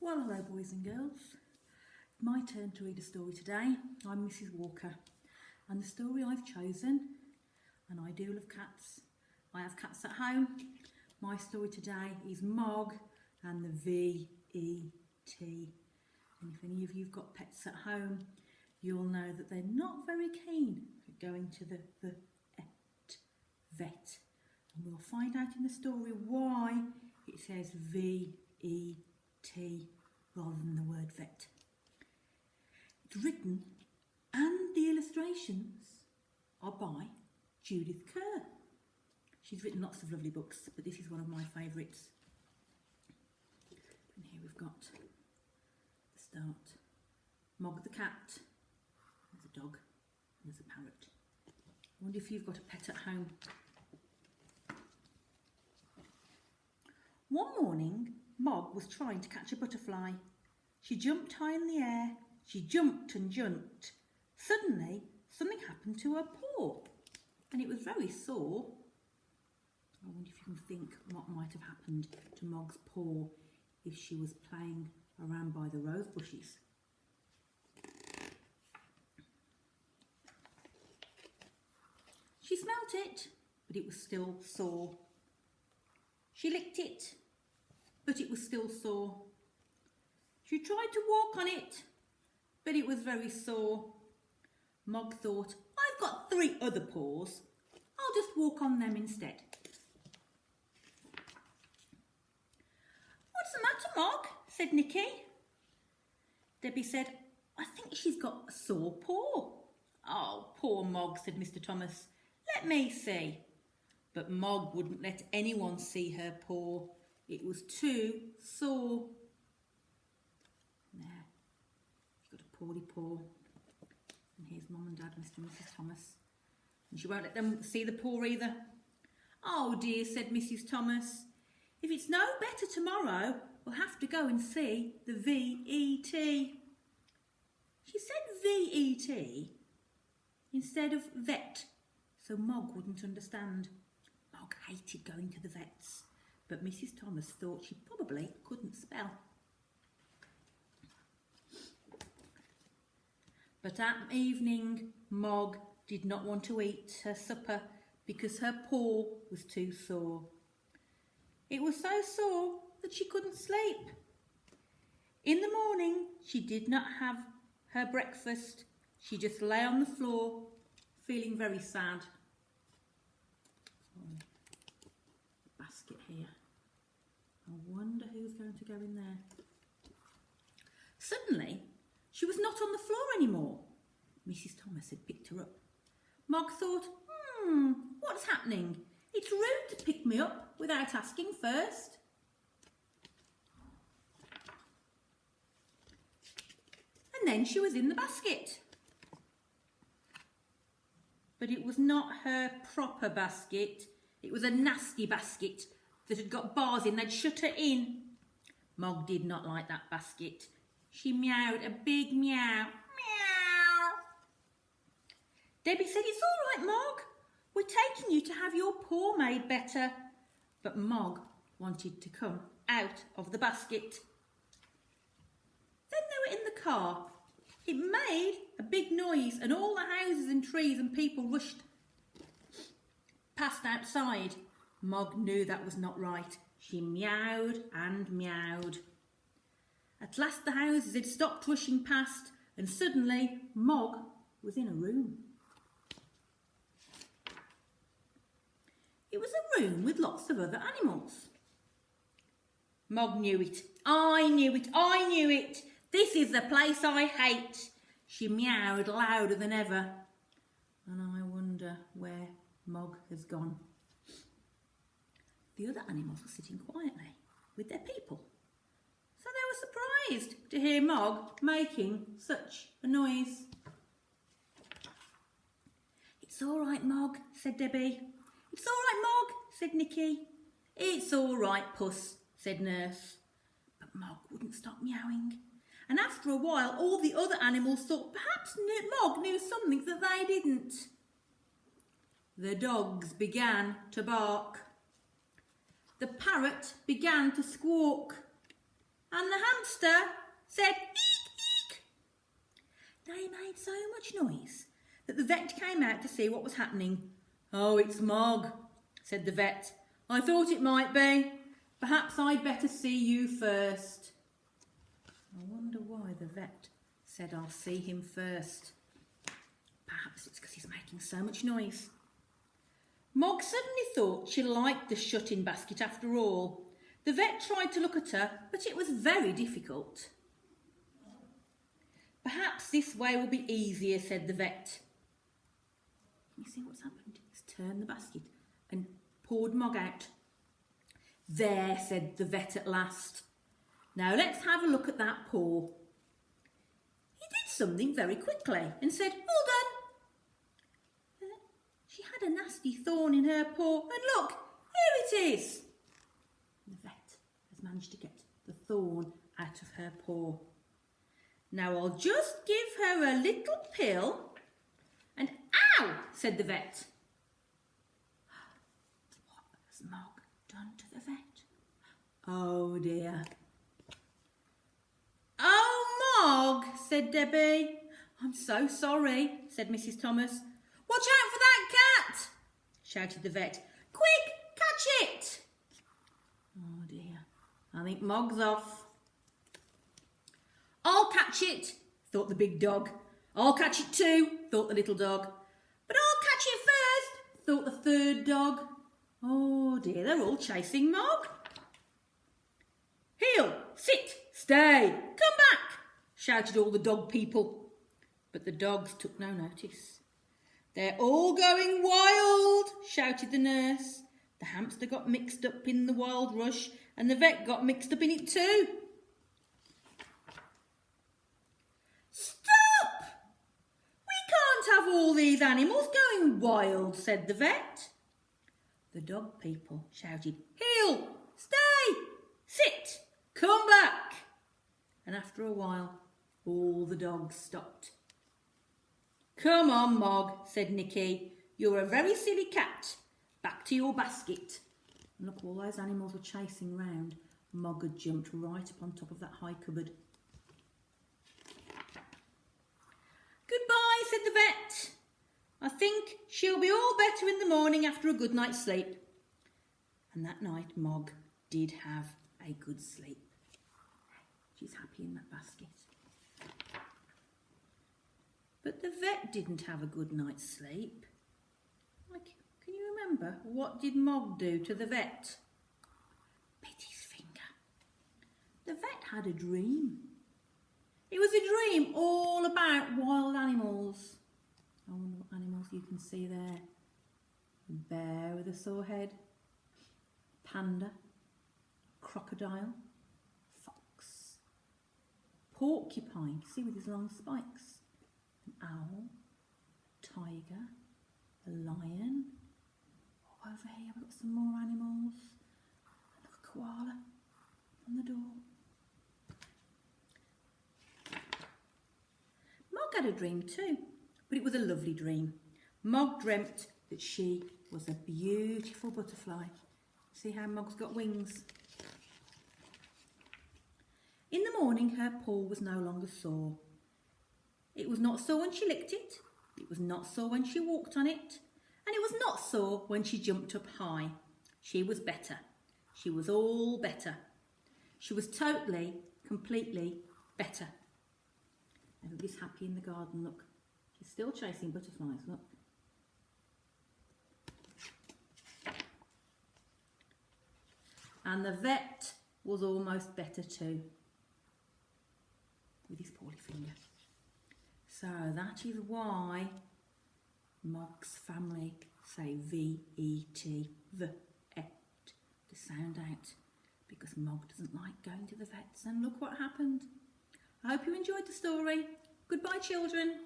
Well, hello boys and girls. My turn to read a story today. I'm Mrs. Walker, and the story I've chosen, and I do love cats. I have cats at home. My story today is Mog and the V-E-T. And if any of you've got pets at home, you'll know that they're not very keen at going to the vet. And we'll find out in the story why it says V-E-T rather than the word vet. It's written and the illustrations are by Judith Kerr. She's written lots of lovely books, but this is one of my favourites. And here we've got the start. Mog the cat, there's a dog, and there's a parrot. I wonder if you've got a pet at home. One morning, Mog was trying to catch a butterfly. She jumped high in the air. She jumped and jumped. Suddenly, something happened to her paw, and it was very sore. I wonder if you can think what might have happened to Mog's paw if she was playing around by the rose bushes. She smelt it, but it was still sore. She licked it, but it was still sore. She tried to walk on it, but it was very sore. Mog thought, I've got 3 other paws. I'll just walk on them instead. What's the matter, Mog? Said Nicky. Debbie said, I think she's got a sore paw. Oh, poor Mog, said Mr. Thomas. Let me see. But Mog wouldn't let anyone see her paw. It was too sore. There, she's got a poorly paw. And here's Mum and Dad, Mr. and Mrs. Thomas. And she won't let them see the paw either. Oh dear, said Mrs. Thomas. If it's no better tomorrow, we'll have to go and see the V-E-T. She said V-E-T instead of vet, so Mog wouldn't understand. Mog hated going to the vets, but Mrs. Thomas thought she probably couldn't spell. But that evening, Mog did not want to eat her supper because her paw was too sore. It was so sore that she couldn't sleep. In the morning, she did not have her breakfast. She just lay on the floor, feeling very sad. Basket here. I wonder who's going to go in there. Suddenly, she was not on the floor anymore. Mrs. Thomas had picked her up. Mog thought, what's happening? It's rude to pick me up without asking first. And then she was in the basket. But it was not her proper basket. It was a nasty basket that had got bars in. They'd shut her in. Mog did not like that basket. She meowed a big meow. Meow. Debbie said, it's all right, Mog. We're taking you to have your paw made better. But Mog wanted to come out of the basket. Then they were in the car. It made a big noise and all the houses and trees and people rushed past outside. Mog knew that was not right. She meowed and meowed. At last the houses had stopped rushing past and suddenly Mog was in a room. It was a room with lots of other animals. Mog knew it. I knew it. I knew it. This is the place I hate. She meowed louder than ever. And I wonder where Mog has gone. The other animals were sitting quietly with their people. So they were surprised to hear Mog making such a noise. It's all right, Mog, said Debbie. It's all right, Mog, said Nicky. It's all right, Puss, said Nurse. But Mog wouldn't stop meowing. And after a while, all the other animals thought perhaps Mog knew something that they didn't. The dogs began to bark. The parrot began to squawk. And the hamster said eek, eek. They made so much noise that the vet came out to see what was happening. Oh, it's Mog, said the vet. I thought it might be. Perhaps I'd better see you first. I wonder why the vet said I'll see him first. Perhaps it's because he's making so much noise. Mog suddenly thought she liked the shut-in basket after all. The vet tried to look at her, but it was very difficult. Perhaps this way will be easier, said the vet. Can you see what's happened? He's turned the basket and poured Mog out. There, said the vet at last. Now let's have a look at that paw. He did something very quickly and said, all done. She had a nasty thorn in her paw, and look, here it is. The vet has managed to get the thorn out of her paw. Now I'll just give her a little pill and ow, said the vet. What has Mog done to the vet? Oh dear. Oh, Mog, said Debbie. I'm so sorry, said Mrs. Thomas. Watch out for that cat, shouted the vet. Quick, catch it. Oh dear, I think Mog's off. I'll catch it, thought the big dog. I'll catch it too, thought the little dog. But I'll catch it first, thought the third dog. Oh dear, they're all chasing Mog. Heel, sit, stay, come back, shouted all the dog people. But the dogs took no notice. They're all going wild, shouted the nurse. The hamster got mixed up in the wild rush and the vet got mixed up in it too. Stop! We can't have all these animals going wild, said the vet. The dog people shouted, heel, stay, sit, come back. And after a while, all the dogs stopped. Come on, Mog, said Nicky. You're a very silly cat. Back to your basket. And look, all those animals were chasing round. Mog had jumped right up on top of that high cupboard. Goodbye, said the vet. I think she'll be all better in the morning after a good night's sleep. And that night, Mog did have a good sleep. She's happy in that basket. But the vet didn't have a good night's sleep. Can you remember, what did Mog do to the vet? Bit his finger. The vet had a dream. It was a dream all about wild animals. I wonder what animals you can see there. A bear with a sore head, panda, crocodile, fox, porcupine, see with his long spikes, an owl, tiger, a lion. Oh, over here we've got some more animals. Look, a koala on the door. Mog had a dream too, but it was a lovely dream. Mog dreamt that she was a beautiful butterfly. See how Mog's got wings? In the morning, her paw was no longer sore. It was not sore when she licked it, it was not sore when she walked on it, and it was not sore when she jumped up high. She was better. She was all better. She was totally, completely better. Everybody's happy in the garden, look. She's still chasing butterflies, look. And the vet was almost better too, with his poorly finger. So that is why Mog's family say V-E-T, V-E-T, to sound out, because Mog doesn't like going to the vets. And look what happened. I hope you enjoyed the story. Goodbye, children.